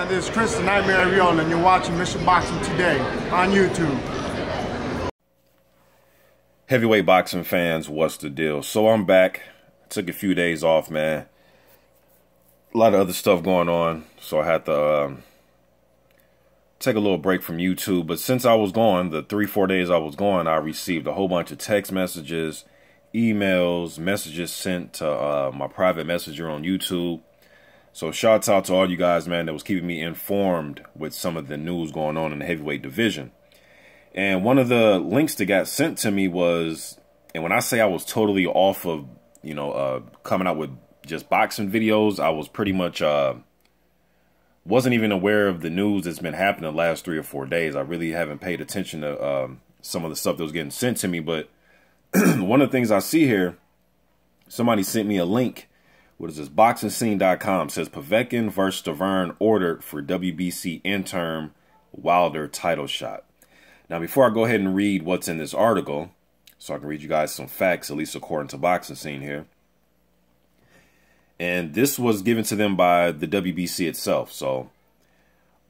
This is Chris the Nightmare Riola, and you're watching Mr. Boxing Today on YouTube. Heavyweight boxing fans, what's the deal? So I'm back. Took a few days off, man. A lot of other stuff going on, so I had to take a little break from YouTube. But since I was gone, the 3-4 days I was gone, I received a whole bunch of text messages, emails, messages sent to my private messenger on YouTube. So shouts out to all you guys, man, that was keeping me informed with some of the news going on in the heavyweight division. And one of the links that got sent to me was, and when I say I was totally off of, coming out with just boxing videos, I was pretty much, wasn't even aware of the news that's been happening the last 3 or 4 days. I really haven't paid attention to some of the stuff that was getting sent to me. But one of the things I see here, somebody sent me a link. What is this? BoxingScene.com says Povetkin versus Stiverne ordered for WBC interim Wilder title shot. Now, before I go ahead and read what's in this article, so I can read you guys some facts, at least according to Boxing Scene here. And this was given to them by the WBC itself. So,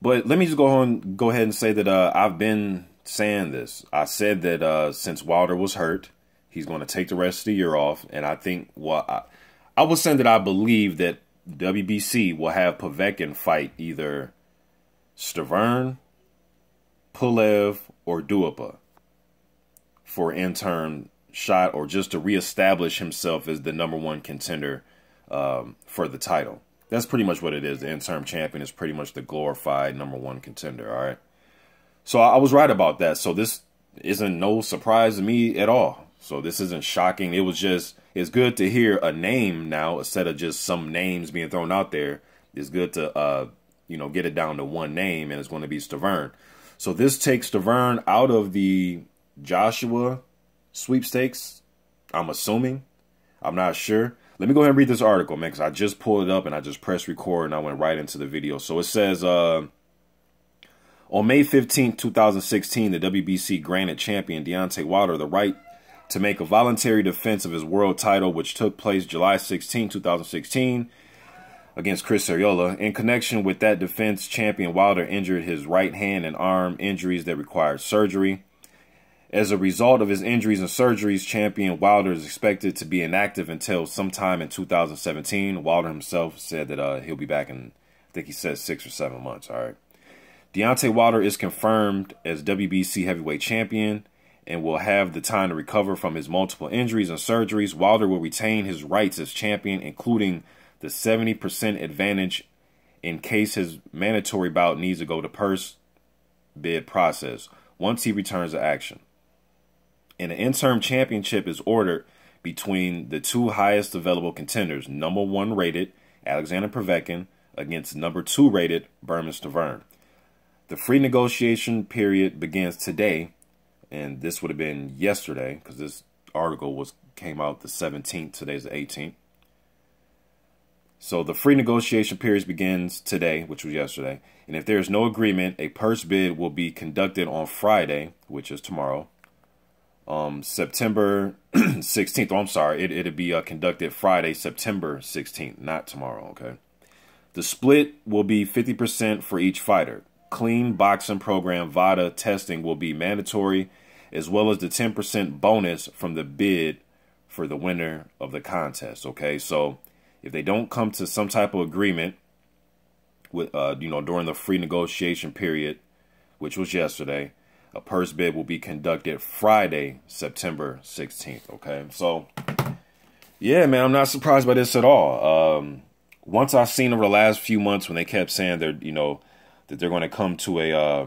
but let me just go ahead and say that I've been saying this. I said that since Wilder was hurt, he's going to take the rest of the year off. And I think I was saying that I believe that WBC will have Povetkin fight either Stiverne, Pulev, or Duhaupas for an interim shot, or just to reestablish himself as the #1 contender for the title. That's pretty much what it is. The interim champion is pretty much the glorified #1 contender, all right? So I was right about that. So this isn't no surprise to me at all. So this isn't shocking. It was just, it's good to hear a name now instead of just some names being thrown out there. It's good to, get it down to one name, and it's going to be Stiverne. So this takes Stiverne out of the Joshua sweepstakes, I'm assuming. I'm not sure. Let me go ahead and read this article, man, because I just pulled it up and I just pressed record and I went right into the video. So it says, on May 15, 2016, the WBC granted champion Deontay Wilder the right to make a voluntary defense of his world title, which took place July 16, 2016, against Chris Arreola. In connection with that defense, champion Wilder injured his right hand and arm, injuries that required surgery. As a result of his injuries and surgeries, champion Wilder is expected to be inactive until sometime in 2017. Wilder himself said that he'll be back in, I think he said 6 or 7 months. All right. Deontay Wilder is confirmed as WBC heavyweight champion and will have the time to recover from his multiple injuries and surgeries. Wilder will retain his rights as champion, including the 70% advantage in case his mandatory bout needs to go to purse bid process once he returns to action. And an interim championship is ordered between the two highest available contenders, #1 rated Alexander Povetkin against #2 rated Bermane Stiverne. The free negotiation period begins today, and this would have been yesterday because this article came out the 17th. Today's the 18th. So the free negotiation period begins today, which was yesterday. And if there is no agreement, a purse bid will be conducted on Friday, which is tomorrow, September 16th. Oh, I'm sorry. It'll be conducted Friday, September 16th, not tomorrow, okay? The split will be 50% for each fighter. Clean boxing program VADA testing will be mandatory, as well as the 10% bonus from the bid for the winner of the contest, okay? So if they don't come to some type of agreement with, during the free negotiation period, which was yesterday, a purse bid will be conducted Friday, September 16th, okay? So, yeah, man, I'm not surprised by this at all. Once I've seen over the last few months when they kept saying they're, that they're going to come to a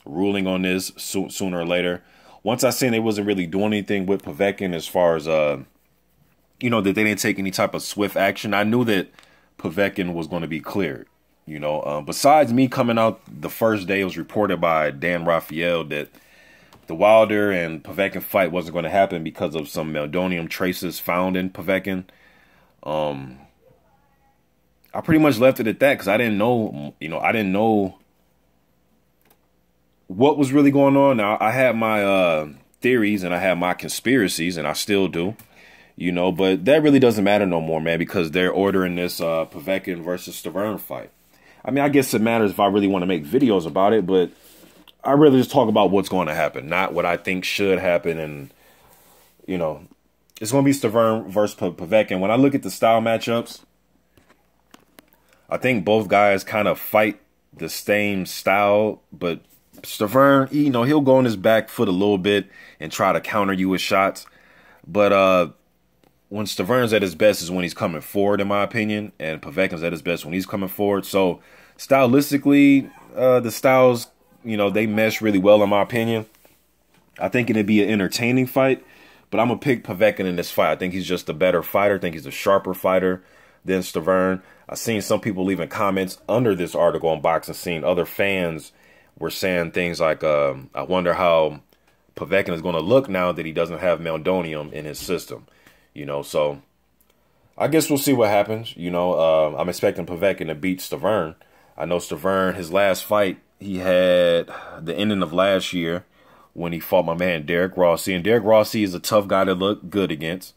ruling on this sooner or later, once I seen they wasn't really doing anything with Povetkin as far as, that they didn't take any type of swift action, I knew that Povetkin was going to be cleared. Besides me coming out the first day, it was reported by Dan Raphael that the Wilder and Povetkin fight wasn't going to happen because of some meldonium traces found in Povetkin. I pretty much left it at that because I didn't know, I didn't know what was really going on. Now, I had my theories and I had my conspiracies, and I still do. But that really doesn't matter no more, man, because they're ordering this Povetkin versus Stiverne fight. I mean, I guess it matters if I really want to make videos about it, but I really just talk about what's going to happen, not what I think should happen. And, you know, it's going to be Stiverne versus Povetkin. When I look at the style matchups, I think both guys kind of fight the same style, but Stiverne, you know, he'll go on his back foot a little bit and try to counter you with shots. But when Stiverne's at his best is when he's coming forward, in my opinion, and Povetkin's at his best when he's coming forward. So stylistically, the styles, you know, they mesh really well, in my opinion. I think it'd be an entertaining fight, but I'm going to pick Povetkin in this fight. I think he's just a better fighter. I think he's a sharper fighter than Stiverne. I've seen some people leaving comments under this article on Boxing Scene. Other fans were saying things like, I wonder how Povetkin is going to look now that he doesn't have meldonium in his system. You know, so I guess we'll see what happens. You know, I'm expecting Povetkin to beat Stiverne. I know Stiverne, his last fight, he had the ending of last year when he fought my man Derek Rossi. And Derek Rossi is a tough guy to look good against.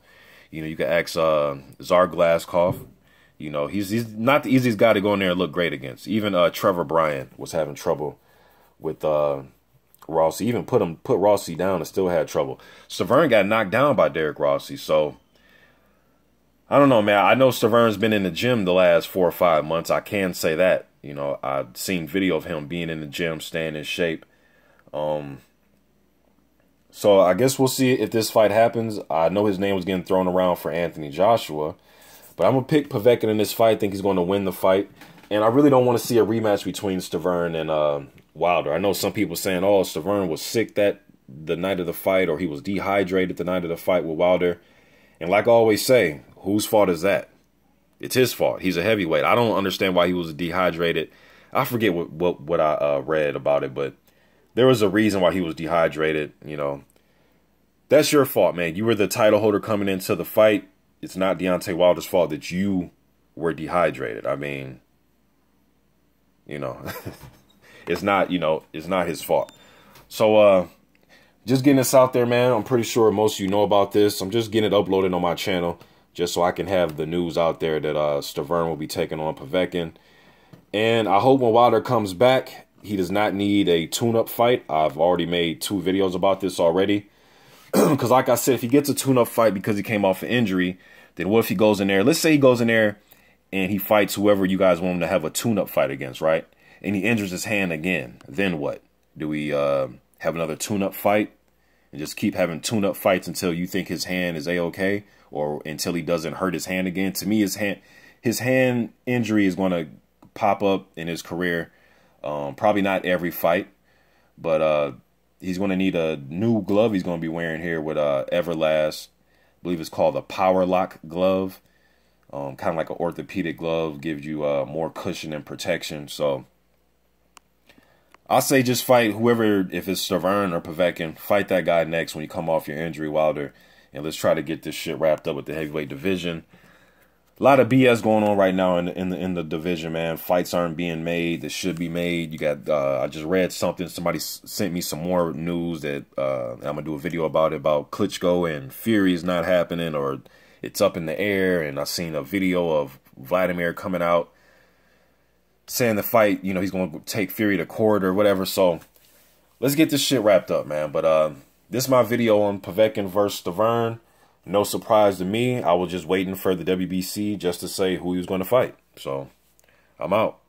You know, you can ask Tsar Glaskov. You know, he's not the easiest guy to go in there and look great against. Even Trevor Bryan was having trouble with Rossi. Even put Rossi down and still had trouble. Stiverne got knocked down by Derek Rossi. So, I don't know, man. I know Stiverne's been in the gym the last 4 or 5 months. I can say that. You know, I've seen video of him being in the gym, staying in shape. So I guess we'll see if this fight happens. I know his name was getting thrown around for Anthony Joshua, but I'm going to pick Povetkin in this fight. I think he's going to win the fight. And I really don't want to see a rematch between Stiverne and Wilder. I know some people saying, oh, Stiverne was sick the night of the fight, or he was dehydrated the night of the fight with Wilder. And like I always say, whose fault is that? It's his fault. He's a heavyweight. I don't understand why he was dehydrated. I forget what I read about it, but there was a reason why he was dehydrated. You know, that's your fault, man. You were the title holder coming into the fight. It's not Deontay Wilder's fault that you were dehydrated. I mean, you know, it's not his fault. So, just getting this out there, man. I'm pretty sure most of you know about this. I'm just getting it uploaded on my channel just so I can have the news out there that Stiverne will be taking on Povetkin. And I hope when Wilder comes back, he does not need a tune-up fight. I've already made 2 videos about this already. Because like I said, if he gets a tune-up fight because he came off an injury, then what if he goes in there? Let's say he goes in there and he fights whoever you guys want him to have a tune-up fight against, right? And he injures his hand again. Then what? Do we have another tune-up fight and just keep having tune-up fights until you think his hand is A-okay, or until he doesn't hurt his hand again? To me, his hand injury is going to pop up in his career. Probably not every fight, but he's going to need a new glove he's going to be wearing here with Everlast. I believe it's called a Power Lock glove. Kind of like an orthopedic glove, gives you more cushion and protection. So I'll say just fight whoever, if it's Stiverne or Povetkin, fight that guy next when you come off your injury, Wilder. And let's try to get this shit wrapped up with the heavyweight division. A lot of BS going on right now in the division, man. Fights aren't being made that should be made. You got, I just read something. Somebody sent me some more news that I'm going to do a video about it, about Klitschko and Fury is not happening, or it's up in the air. And I seen a video of Vladimir coming out saying the fight, you know, he's going to take Fury to court or whatever. So let's get this shit wrapped up, man. But this is my video on Povetkin versus Stiverne. No surprise to me. I was just waiting for the WBC just to say who he was going to fight. So I'm out.